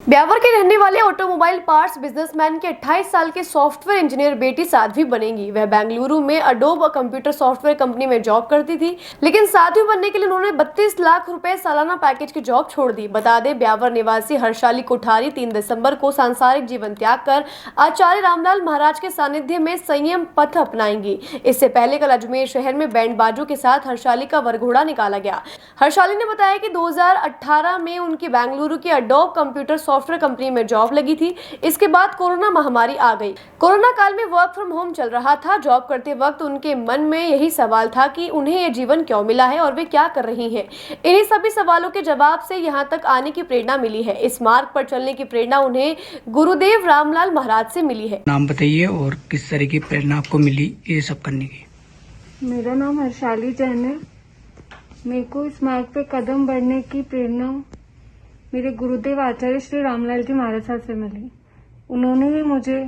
ब्यावर के रहने वाले ऑटोमोबाइल पार्ट्स बिजनेसमैन के 28 साल के सॉफ्टवेयर इंजीनियर बेटी साध्वी बनेंगी। वह बेंगलुरु में अडोब कंप्यूटर सॉफ्टवेयर कंपनी में जॉब करती थी, लेकिन साध्वी बनने के लिए उन्होंने 32 लाख रुपए सालाना पैकेज की जॉब छोड़ दी। बता दें, ब्यावर निवासी हर्षाली कोठारी 3 दिसंबर को सांसारिक जीवन त्याग कर आचार्य रामलाल महाराज के सानिध्य में संयम पथ अपनाएंगी। इससे पहले कल अजमेर शहर में बैंड बाजों के साथ हर्षाली का वरघोड़ा निकाला गया। हर्षाली ने बताया कि 2018 में उनकी बेंगलुरु की अडोब कंप्यूटर सॉफ्टवेयर कंपनी में जॉब लगी थी। इसके बाद कोरोना महामारी आ गई। कोरोना काल में वर्क फ्रॉम होम चल रहा था। जॉब करते वक्त उनके मन में यही सवाल था कि उन्हें यह जीवन क्यों मिला है और वे क्या कर रही हैं। इन्हीं सभी सवालों के जवाब से यहाँ तक आने की प्रेरणा मिली है। इस मार्ग पर चलने की प्रेरणा उन्हें गुरुदेव रामलाल महाराज से मिली है। नाम बताइए और किस तरह की प्रेरणा आपको मिली ये सब करने की? मेरा नाम हर्षाली जैन है। मेरे को इस मार्ग पे कदम बढ़ने की प्रेरणा मेरे गुरुदेव आचार्य श्री रामलाल जी महाराज साहब से मिली। उन्होंने ही मुझे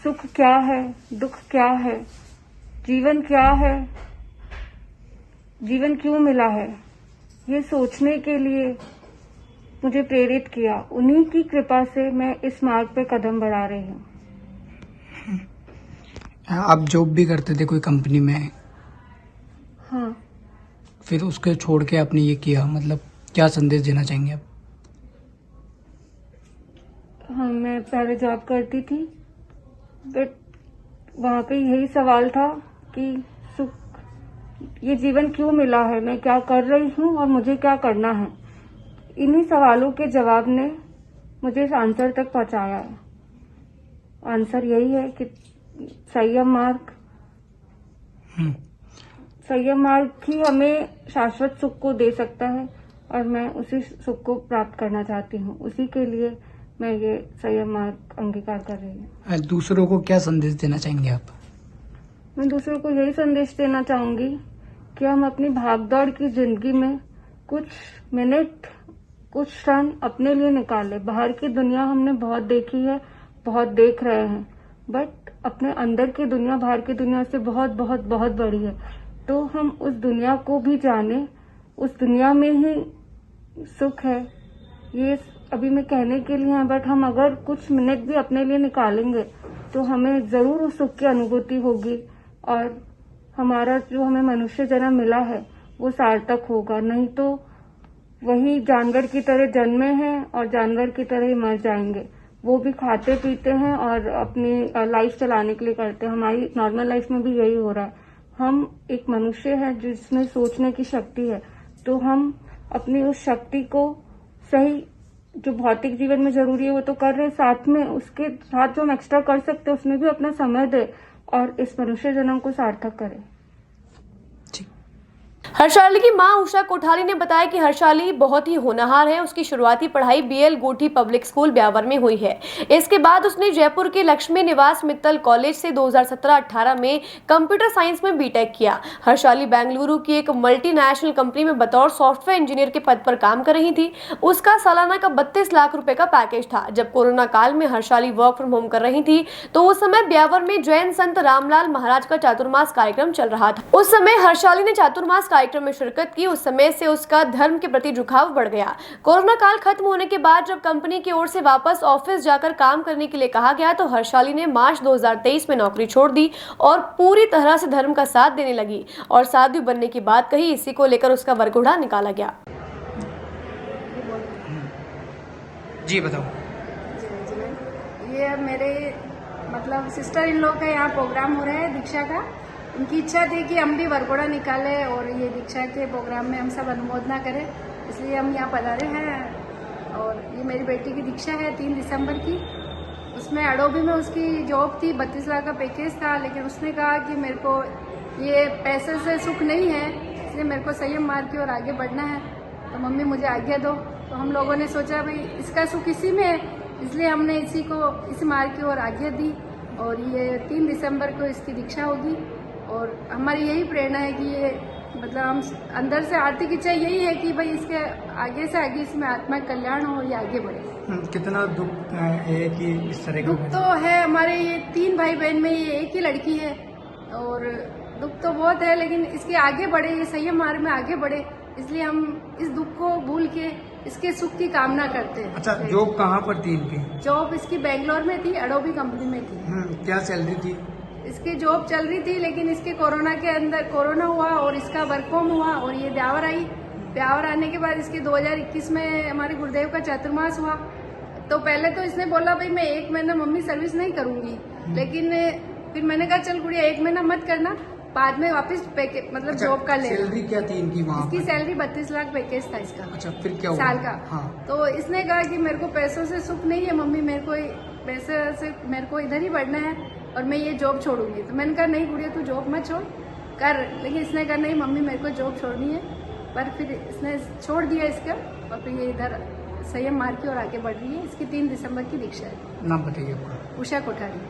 सुख क्या है, दुख क्या है, जीवन क्या है, जीवन क्यों मिला है, ये सोचने के लिए मुझे प्रेरित किया। उन्हीं की कृपा से मैं इस मार्ग पे कदम बढ़ा रही हूँ। आप जॉब भी करते थे कोई कंपनी में? हाँ। फिर उसके छोड़ के आपने ये किया, मतलब क्या संदेश देना चाहेंगे आप? हाँ, मैं पहले जॉब करती थी, बट वहाँ पे यही सवाल था कि सुख, ये जीवन क्यों मिला है, मैं क्या कर रही हूँ और मुझे क्या करना है। इन्हीं सवालों के जवाब ने मुझे इस आंसर तक पहुँचाया है। आंसर यही है कि संयम मार्ग, संयम मार्ग ही हमें शाश्वत सुख को दे सकता है और मैं उसी सुख को प्राप्त करना चाहती हूँ। उसी के लिए मैं ये संयम मार्ग अंगीकार कर रही हूँ। दूसरों को क्या संदेश देना चाहेंगे आप? मैं दूसरों को यही संदेश देना चाहूंगी कि हम अपनी भागदौड़ की जिंदगी में कुछ मिनट, कुछ क्षण अपने लिए निकालें। बाहर की दुनिया हमने बहुत देखी है, बहुत देख रहे हैं, बट अपने अंदर की दुनिया बाहर की दुनिया से बहुत बहुत बहुत बड़ी है। तो हम उस दुनिया को भी जाने, उस दुनिया में ही सुख है। ये अभी मैं कहने के लिए है, बट हम अगर कुछ मिनट भी अपने लिए निकालेंगे तो हमें जरूर उस सुख की अनुभूति होगी और हमारा जो हमें मनुष्य जन्म मिला है वो सार्थक होगा। नहीं तो वही जानवर की तरह जन्मे हैं और जानवर की तरह ही मर जाएंगे। वो भी खाते पीते हैं और अपनी लाइफ चलाने के लिए करते हैं। हमारी नॉर्मल लाइफ में भी यही हो रहा है। हम एक मनुष्य है जिसमें सोचने की शक्ति है, तो हम अपनी उस शक्ति को सही, जो भौतिक जीवन में जरूरी है वो तो कर रहे, साथ में उसके साथ जो हम एक्स्ट्रा कर सकते हैं उसमें भी अपना समय दे और इस मनुष्य जन्म को सार्थक करें। हर्षाली की मां उषा कोठारी ने बताया कि हर्षाली बहुत ही होनहार है। उसकी शुरुआती पढ़ाई बीएल गोठी पब्लिक स्कूल ब्यावर में हुई है। इसके बाद उसने जयपुर के लक्ष्मी निवास मित्तल कॉलेज से 2017-18 में कंप्यूटर साइंस में बीटेक किया। हर्षाली बेंगलुरु की एक मल्टीनेशनल कंपनी में बतौर सॉफ्टवेयर इंजीनियर के पद पर काम कर रही थी। उसका सालाना का 32 लाख रुपए का पैकेज था। जब कोरोना काल में हर्षाली वर्क फ्रॉम होम कर रही थी तो उस समय ब्यावर में जैन संत रामलाल महाराज का चातुर्मास कार्यक्रम चल रहा था। उस समय हर्षाली ने चातुर्मास कार्यक्रम में शिरकत की। उस समय से उसका धर्म के प्रति झुकाव बढ़ गया। कोरोना काल खत्म होने के बाद जब कंपनी की ओर से वापस ऑफिस जाकर काम करने के लिए कहा गया तो हर्षाली ने मार्च 2023 में नौकरी छोड़ दी और पूरी तरह से धर्म का साथ देने लगी और साध्वी बनने की बात कही। इसी को लेकर उसका वरघोड़ा निकाला गया। जी बताओ। ये मेरे मतलब सिस्टर इन लोग का यहाँ प्रोग्राम हो रहा है दीक्षा का। उनकी इच्छा थी कि हम भी वरघोड़ा निकालें और ये दीक्षा के प्रोग्राम में हम सब अनुमोदना करें, इसलिए हम यहाँ पधारे हैं। और ये मेरी बेटी की दीक्षा है 3 दिसंबर की। उसमें अडोबी में उसकी जॉब थी, 32 लाख का पैकेज था, लेकिन उसने कहा कि मेरे को ये पैसे से सुख नहीं है, इसलिए मेरे को संयम मार्ग की ओर आगे बढ़ना है, तो मम्मी मुझे आज्ञा दो। तो हम लोगों ने सोचा भाई इसका सुख इसी में है, इसलिए हमने इस मार्ग की ओर आज्ञा दी और ये 3 दिसंबर को इसकी दीक्षा होगी। और हमारी यही प्रेरणा है कि ये मतलब हम अंदर से आर्थिक इच्छा यही है कि भाई इसके आगे से आगे इसमें आत्मा कल्याण हो, ये आगे बढ़े। कितना दुख है कि इस तरह का? दुख तो है, हमारे ये 3 भाई बहन में ये एक ही लड़की है और दुख तो बहुत है, लेकिन इसके आगे बढ़े, ये संयम मार्ग में आगे बढ़े, इसलिए हम इस दुख को भूल के इसके सुख की कामना करते हैं। अच्छा, जॉब कहाँ पर थी इनकी? जॉब इसकी बेंगलोर में थी, अडोबी कंपनी में थी। क्या सैलरी थी? इसकी जॉब चल रही थी, लेकिन इसके कोरोना के अंदर कोरोना हुआ और इसका वर्क फ्रॉम हुआ और ये ब्यावर आई। ब्यावर आने के बाद इसके 2021 में हमारे गुरुदेव का चातुर्मास हुआ। तो पहले तो इसने बोला भाई मैं 1 महीना मम्मी सर्विस नहीं करूंगी, लेकिन फिर मैंने कहा चल गुड़िया 1 महीना मत करना, बाद में वापस पैकेज मतलब जॉब कर ले। सैलरी क्या थी इनकी वहाँ? इसकी सैलरी 32 लाख पैकेज था इसका। अच्छा, फिर क्या हुआ? साल का। हाँ। तो इसने कहा कि मेरे को पैसों से सुख नहीं है मम्मी, मेरे को पैसे से मेरे को इधर ही बढ़ना है और मैं ये जॉब छोड़ूंगी। तो मैंने कहा नहीं गुड़िया तू जॉब मत छोड़ कर, लेकिन इसने कहा नहीं मम्मी मेरे को जॉब छोड़नी है। पर फिर इसने छोड़ दिया इसका और फिर ये इधर संयम मार के और आगे बढ़ रही है। इसकी 3 दिसंबर की दीक्षा है। नाम बताइए आपका। उषा कोठारी।